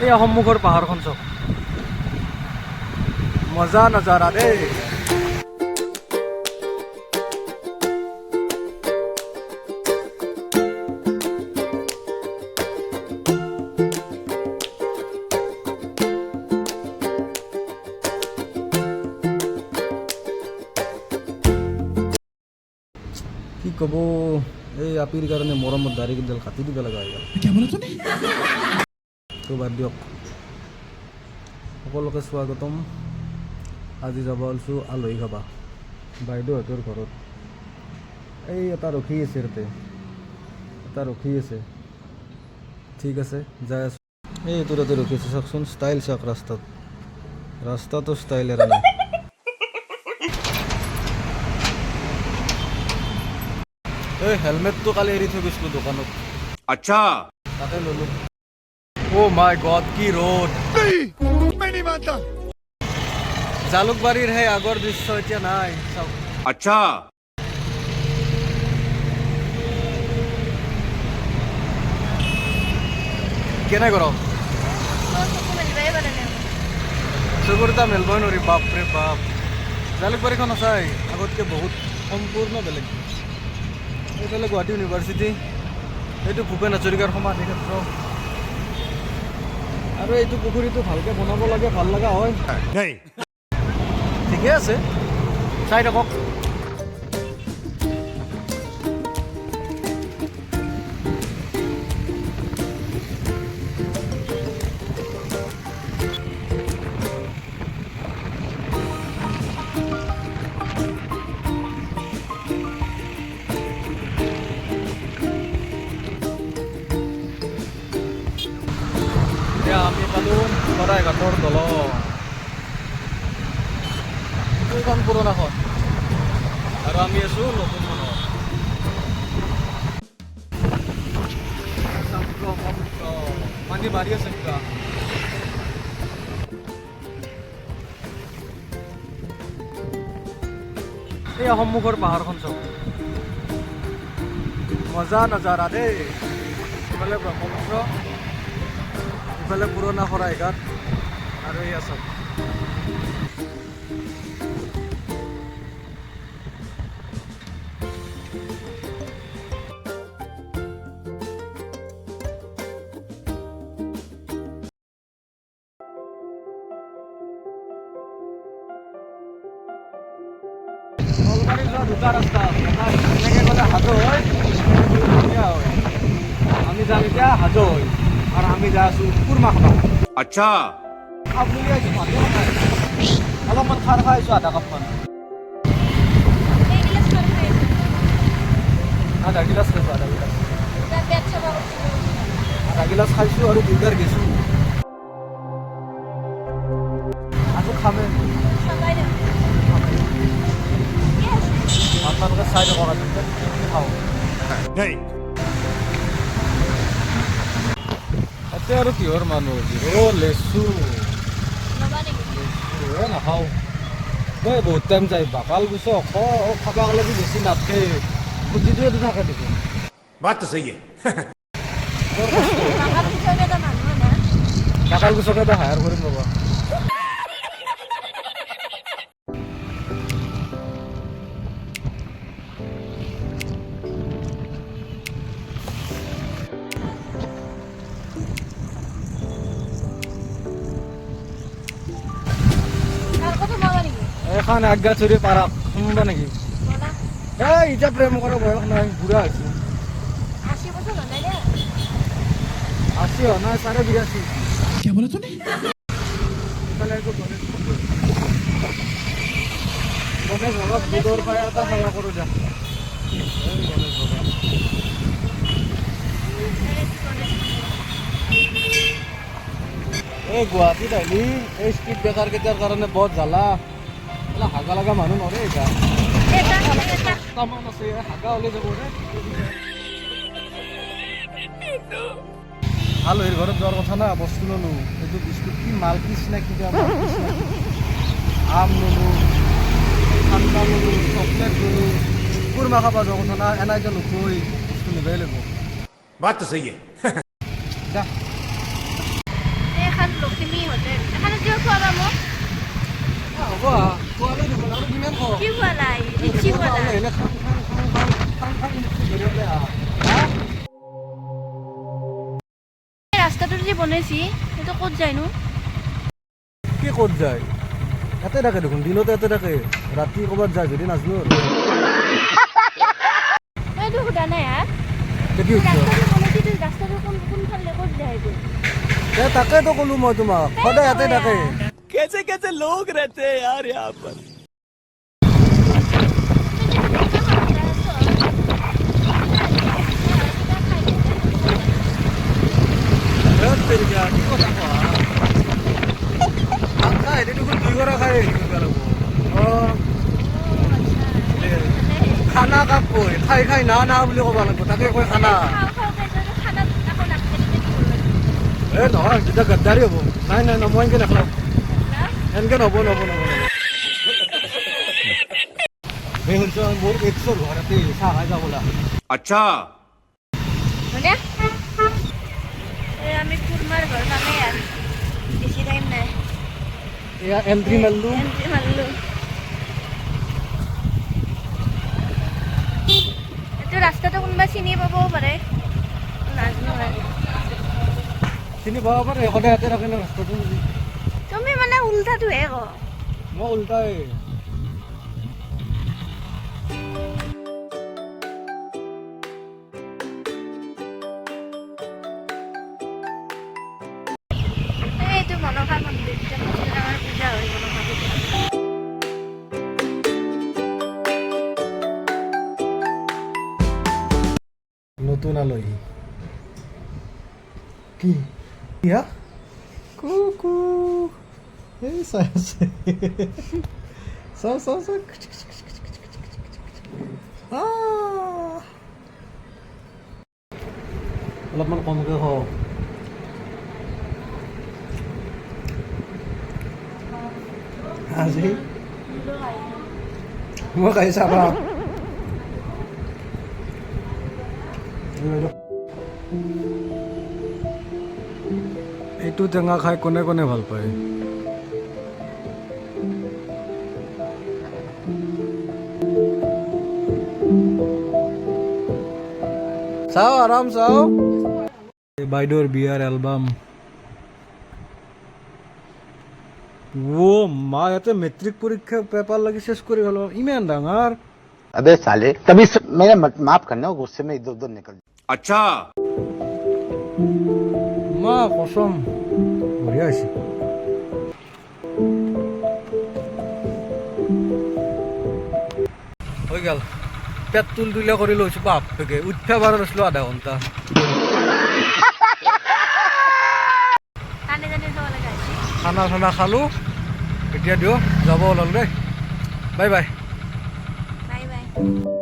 এই সন্মুখৰ পাহাৰখন চাওক, মজা নজাৰা দেই। কি ক'ব, এই আপিৰ কাৰণে মৰমত দাড়ি কেইডাল কাটি দিব লগা হৈ গ'ল। তো বাদ দিয়ক, সকলোকে স্বাগতম। আজি যাব ওলাইছোঁ আলহী খাবা বাইদেউহঁতৰ ঘৰত। এই এটা ৰখি আছে ইয়াতে, এটা ৰখি আছে। ঠিক আছে, যাই আছোঁ। এইটো তাতে ৰখি আছে, চাওকচোন ষ্টাইল চাওক ৰাস্তাত, ৰাস্তাটো ষ্টাইল এৰা নাই। এই হেলমেটটো কালি এৰি থৈ গৈছিলোঁ দোকানত। আচ্ছা, তাতে ল'লোঁ। অ' মাই গড, কি ৰ'দ! জালুকবাৰীৰ সেই আগৰ দৃশ্য এতিয়া নাই, চাওক। আচ্ছা, কেনে গৰম, চকুৰ এটা মেলিবই নোৱাৰি। বাপৰে বাপ, জালুকবাৰীখন আছাই আগতকৈ বহুত সম্পূৰ্ণ বেলেগ। এইফালে গুৱাহাটী ইউনিভাৰ্চিটি, এইটো ভূপেন হাজৰিকাৰ সমাধি ক্ষেত্ৰ, আৰু এইটো পুখুৰীটো ভালকৈ বনাব লাগে, ভাল লগা হয়। ঠিকে আছে, চাই থাকক। এতিয়া আমি পালোঁ শৰাইঘাটৰ দলং, এইখন পুৰণাখন, আৰু আমি আছোঁ নতুনখনত। পানী মাৰি আছে কিবা। এই সন্মুখৰ পাহাৰখন চাওক, মজা নজাৰা দেই। ইফালে ব্ৰহ্মপুত্ৰ, ইফালে পুৰণা শৰাইঘাট, আৰু এই চাওক। নলবাৰী যোৱা দুটা ৰাস্তা, এনেকৈ গ'লে হাজো হয়, আমি যাম এতিয়া হাজো হয়, আৰু আমি যাই আছোঁ কুৰমা খাবা। আচ্ছা, আপুনি আহিছোঁ ভাতো নাখায়, অলপমান খাৰ খাই আহিছোঁ আধা কাপমান, আধা গিলাচ খাইছোঁ, আধা গিলাচ খাইছোঁ আৰু দুইটাৰ গেছোঁ। আকৌ খামে, আপোনালোকে চাই থাকক খাওঁ। তাতে আৰু কিহৰ মানুহ, লেচু নাখাওঁ মই, বহুত টাইম যাই বাকাল গুচক খাব লাগি বেছি নাথকে, খুজিটো এইটো থাকে দেখোন। বাত তো সহি হে। বাকাল গুচকে এটা হায়াৰ কৰিম ৰ'বা। এখন আজ্ঞাচুৰী পাৰা শুনবা নেকি? এই এতিয়া প্ৰেম কৰা বয়স নাই, বুঢ়া হৈছোঁ। 80 হোৱা নাই, 82.5। গণেশ ভগত বুধৰ পৰা এটা সেৱা কৰোঁ যা। এই গুৱাহাটীত আহিলি এই স্পীড ব্ৰেকাৰ কেইটাৰ কাৰণে বৰ জ্বালা। হাগা লগা মানুহ নৰে এতিয়া তামান আছে, হাগা ওলাই যাব ৰে। আলহীৰ ঘৰত যোৱাৰ কথা না, বস্তু ল'লোঁ। এইটো বিস্কুট কি মালকিছ নে কিবা, আম ল'লোঁ, ঠাণ্ডা ল'লোঁ, চকলেট ল'লোঁ। কুৰমা খাব যোৱাৰ কথা না, এনাইতো নথৈ বস্তু নিবই লাগিব। বাত তো সহি হে। যা লখিমী হোটেল এখানে কিয় খোৱাবা মোক হ'ব খোৱালে দিব আৰু কিমান খোৱা কি খোৱালাই লিচি খোৱালাই এনে খাং ৰাস্তাটো যে বনাইছি সেইটো ক'ত যায়নো কি ক'ত যায় ইয়াতে থাকে দেখোন দিনতে ইয়াতে থাকে ৰাতি ক'ৰবাত যায় যদি নাজানো এইটো সোধা নাই হা কি ৰাস্তাটো বনাইছি ৰাস্তাটো কোনফালে ক'ত যায় এইটো তাকেতো ক'লো মই তোমাক সদায় ইয়াতে থাকে कैसे कैसे लोग रहते हैं यार यहाँ पर খানা কাক কয় খাই খাই না না বুলি ক'ব লাগিব তাকে কয় খানা এ নহয় তেতিয়া গাদ্দাৰী হ'ব নাই নাই মই এনেকৈ নাখাওঁ এনেকৈ নহ'ব সেই হৈছে মোৰ এক্সৰ ঘৰতে চাহ খাই যাব লাগে अच्छा হয়নে আমি কুৰমাৰ ঘৰ পামেই আৰু বেছি টাইম নাই এয়া এণ্ট্ৰি মাৰিলোঁ এণ্ট্ৰি মাৰিলোঁ এইটো ৰাস্তাটো কোনোবা চিনি পাবও পাৰে নাজানো আৰু চিনি পাব পাৰে সদায় ইয়াতে থাকে ন ৰাস্তাটো তুমি মানে উল্টাটোহে ক মই উল্টাই এইটো মনসা মন্দিৰ আমাৰ পূজা হয় মনসা পূজা নতুন আলহী কি ইয়া কুকু এই চাই আছে চাও অলপমান কমকৈ খাওঁ আজি মই খাই চাবা এইটো টেঙা খাই কোনে কোনে ভাল পায় চাও আৰাম চাও বাইদেউৰ বিয়াৰ এলবাম মা ইয়াতে মেট্ৰিক পৰীক্ষা পেপাৰ লাগি চেছ কৰি গ'ল ইমান ডাঙৰ अबे साले तभी मेरा माफ करना गुस्से में इधर उधर निकल अच्छा মা কসম বঢ়িয়া হৈছে হৈ গ'ল পেট তুলতুলীয়া কৰি লৈছোঁ বাপেকে উঠিব পৰা নাছিলোঁ আধা ঘণ্টা টানি টানি চাব লগা হৈছে খানা চানা খালোঁ এতিয়া দিওঁ যাব ওলালোঁ দেই বাই বাই বাই বাই